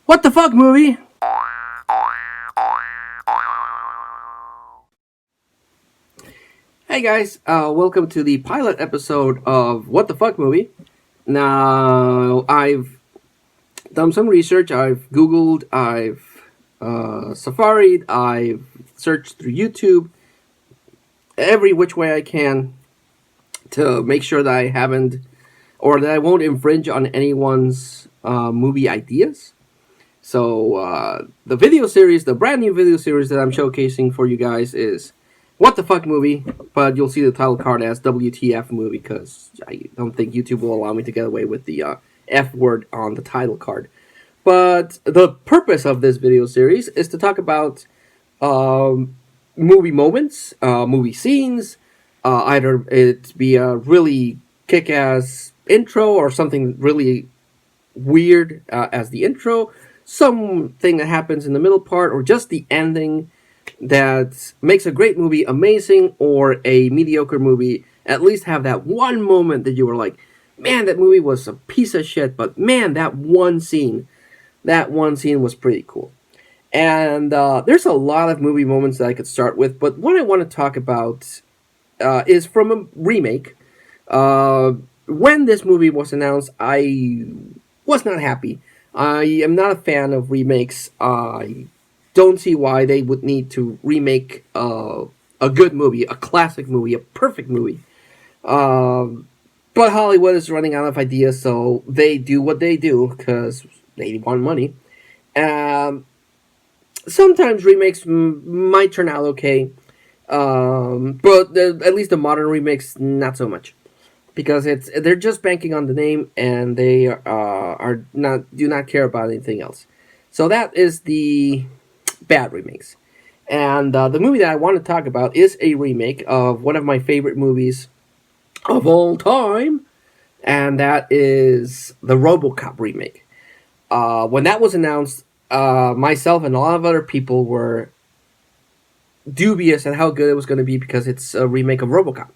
What the fuck movie? Hey guys, welcome to the pilot episode of What the Fuck Movie. Now, I've done some research, I've Googled, I've safaried, I've searched through YouTube, every which way I can to make sure that I haven't, or that I won't infringe on anyone's movie ideas. So, the video series, the brand new video series that I'm showcasing for you guys is What the Fuck Movie, but you'll see the title card as WTF Movie because I don't think YouTube will allow me to get away with the F word on the title card. But the purpose of this video series is to talk about movie moments, movie scenes, either it be a really kick-ass intro or something really weird as the intro, something that happens in the middle part, or just the ending that makes a great movie amazing or a mediocre movie at least have that one moment that you were like, man, that movie was a piece of shit, but man, that one scene was pretty cool. And there's a lot of movie moments that I could start with, but what I want to talk about is from a remake. When this movie was announced, I was not happy. I am not a fan of remakes. I don't see why they would need to remake a good movie, a classic movie, a perfect movie. But Hollywood is running out of ideas, so they do what they do because they want money. Sometimes remakes might turn out okay, but at least the modern remakes, not so much. Because they're just banking on the name and they do not care about anything else. So that is the bad remakes. And the movie that I want to talk about is a remake of one of my favorite movies of all time, and that is the RoboCop remake. When that was announced, myself and a lot of other people were dubious at how good it was going to be because it's a remake of RoboCop.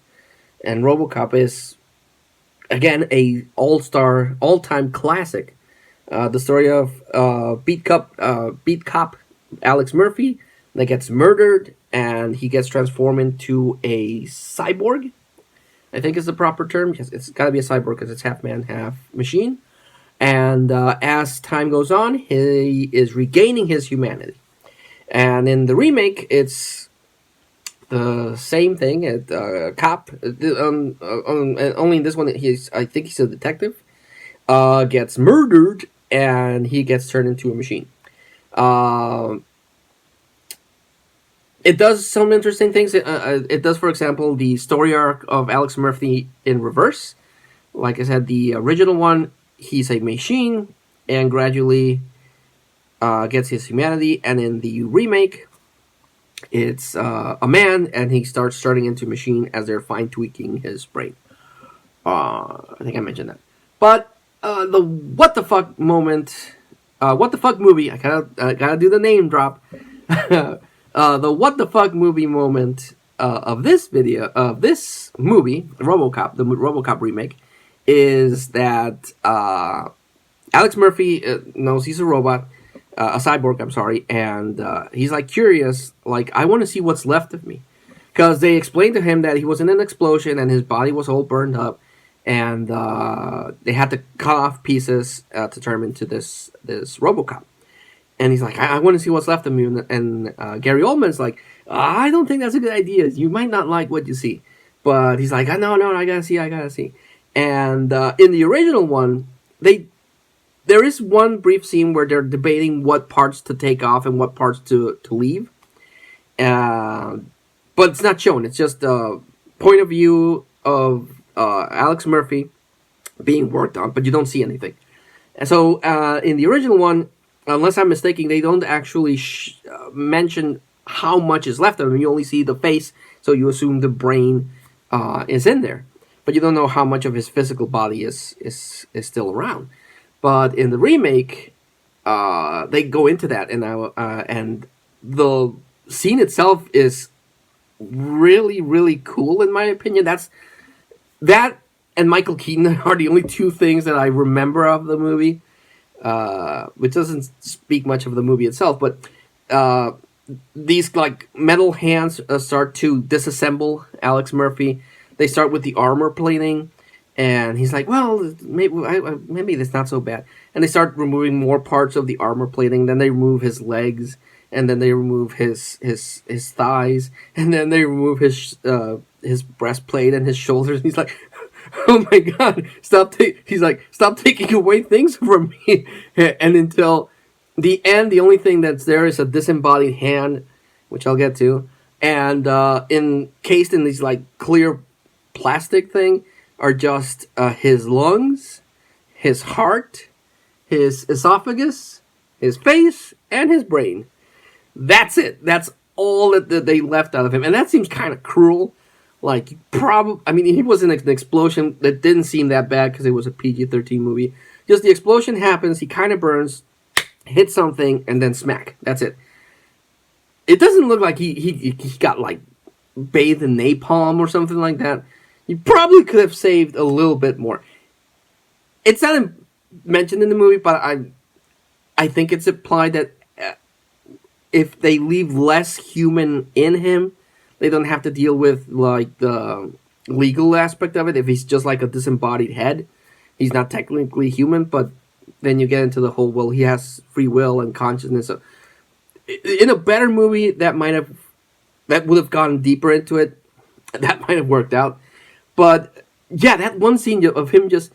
And RoboCop is, again, a all-time classic. The story of beat cop Alex Murphy that gets murdered and he gets transformed into a cyborg. I think is the proper term. It's got to be a cyborg because it's half man, half machine. And as time goes on, he is regaining his humanity. And in the remake, it's the same thing. A cop, only in this one, I think he's a detective, gets murdered and he gets turned into a machine. It does some interesting things. It does, for example, the story arc of Alex Murphy in reverse. Like I said, the original one, he's a machine and gradually gets his humanity. And in the remake, it's a man, and he starts turning into a machine as they're fine tweaking his brain. I think I mentioned that. But the what the fuck moment, what the fuck movie? I gotta do the name drop. The what the fuck movie moment of this movie, RoboCop, the RoboCop remake, is that Alex Murphy knows he's a robot. A cyborg, I'm sorry, and he's like curious, like, I want to see what's left of me, because they explained to him that he was in an explosion and his body was all burned up, and they had to cut off pieces to turn him into this RoboCop, and he's like, I want to see what's left of me, and Gary Oldman's like, I don't think that's a good idea. You might not like what you see, but he's like, no, I gotta see, and in the original one, there is one brief scene where they're debating what parts to take off and what parts to leave. But it's not shown. It's just a point of view of Alex Murphy being worked on, but you don't see anything. And so in the original one, unless I'm mistaken, they don't actually mention how much is left of him. You only see the face, so you assume the brain is in there. But you don't know how much of his physical body is still around. But in the remake, they go into that, and the scene itself is really, really cool in my opinion. That and Michael Keaton are the only two things that I remember of the movie. which doesn't speak much of the movie itself, but uh, these like metal hands start to disassemble Alex Murphy. They start with the armor plating, and he's like, "Well, maybe that's not so bad." And they start removing more parts of the armor plating. Then they remove his legs, and then they remove his thighs, and then they remove his breastplate and his shoulders. He's like, "Oh my god, he's like, "Stop taking away things from me." And until the end, the only thing that's there is a disembodied hand, which I'll get to, and encased in these like clear plastic thing are just his lungs, his heart, his esophagus, his face, and his brain. That's it. That's all that they left out of him, and that seems kind of cruel. Like, probably, I mean, he was in an explosion that didn't seem that bad because it was a PG-13 movie. Just the explosion happens, he kind of burns, hits something, and then smack. That's it. It doesn't look like he got, like, bathed in napalm or something like that. You probably could have saved a little bit more. It's not mentioned in the movie, but I think it's implied that if they leave less human in him, they don't have to deal with like the legal aspect of it. If he's just like a disembodied head, he's not technically human. But then you get into the whole, well, he has free will and consciousness. So in a better movie, that would have gone deeper into it. That might have worked out. But yeah, that one scene of him just,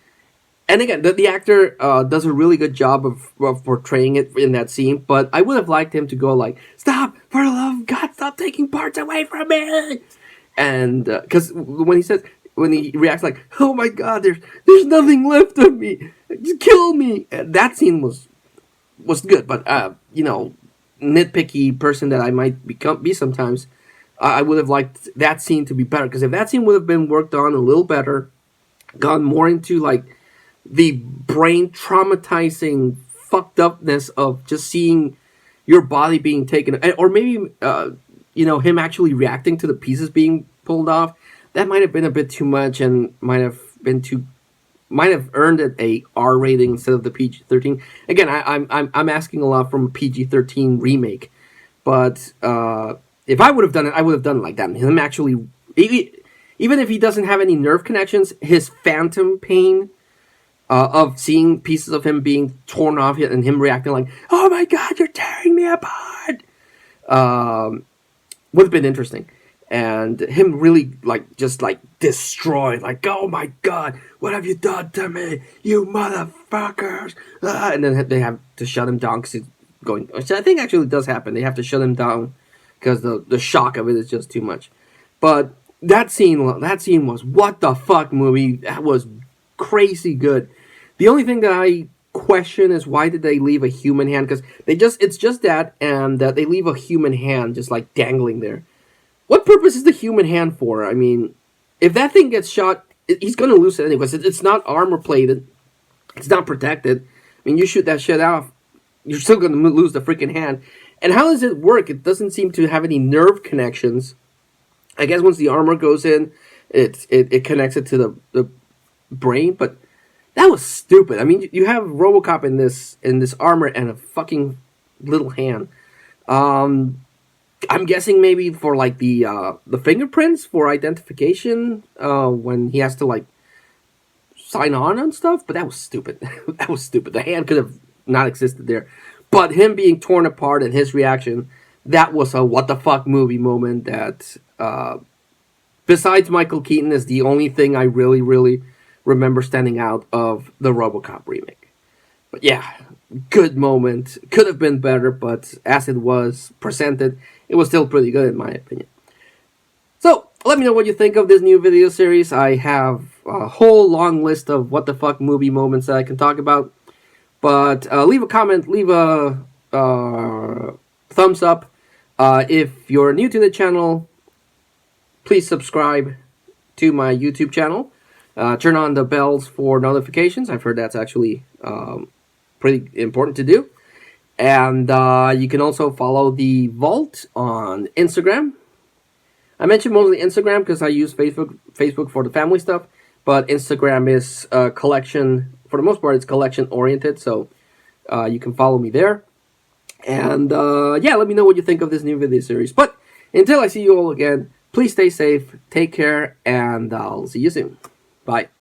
and again, the actor does a really good job of portraying it in that scene. But I would have liked him to go like, "Stop! For the love of God, stop taking parts away from me!" And because when he reacts like, "Oh my God, there's nothing left of me, just kill me," that scene was good. But nitpicky person that I might be sometimes, I would have liked that scene to be better. Because if that scene would have been worked on a little better, gone more into like the brain traumatizing fucked upness of just seeing your body being taken, or maybe him actually reacting to the pieces being pulled off, that might have been a bit too much and might have earned it a R rating instead of the PG-13. Again, I'm asking a lot from a PG-13 remake, but if I would have done it, I would have done it like that. Him actually, even if he doesn't have any nerve connections, his phantom pain of seeing pieces of him being torn off and him reacting like, "Oh my God, you're tearing me apart," would have been interesting. And him really just destroyed, like, "Oh my God, what have you done to me, you motherfuckers!" And then they have to shut him down because he's going. Which I think actually does happen. They have to shut him down because the shock of it is just too much. But that scene was what the fuck movie. That was crazy good. The only thing that I question is why did they leave a human hand? Because it's just that, and that they leave a human hand just like dangling there. What purpose is the human hand for? I mean, if that thing gets shot, he's going to lose it anyway. It's not armor plated. It's not protected. I mean, you shoot that shit off, you're still going to lose the freaking hand. And how does it work? It doesn't seem to have any nerve connections. I guess once the armor goes in, it connects it to the brain, but that was stupid. I mean, you have RoboCop in this armor and a fucking little hand. I'm guessing maybe for like the fingerprints for identification when he has to like sign on and stuff. But that was stupid. That was stupid. The hand could have not existed there. But him being torn apart and his reaction, that was a what the fuck movie moment that, besides Michael Keaton, is the only thing I really, really remember standing out of the RoboCop remake. But yeah, good moment. Could have been better, but as it was presented, it was still pretty good in my opinion. So, let me know what you think of this new video series. I have a whole long list of what the fuck movie moments that I can talk about. But leave a comment, leave a thumbs up. If you're new to the channel, please subscribe to my YouTube channel. Turn on the bells for notifications. I've heard that's actually pretty important to do. And you can also follow the Vault on Instagram. I mentioned mostly Instagram because I use Facebook for the family stuff. But Instagram is collection, for the most part, it's collection oriented. So You can follow me there. And yeah, let me know what you think of this new video series. But until I see you all again, please stay safe, take care, and I'll see you soon. Bye.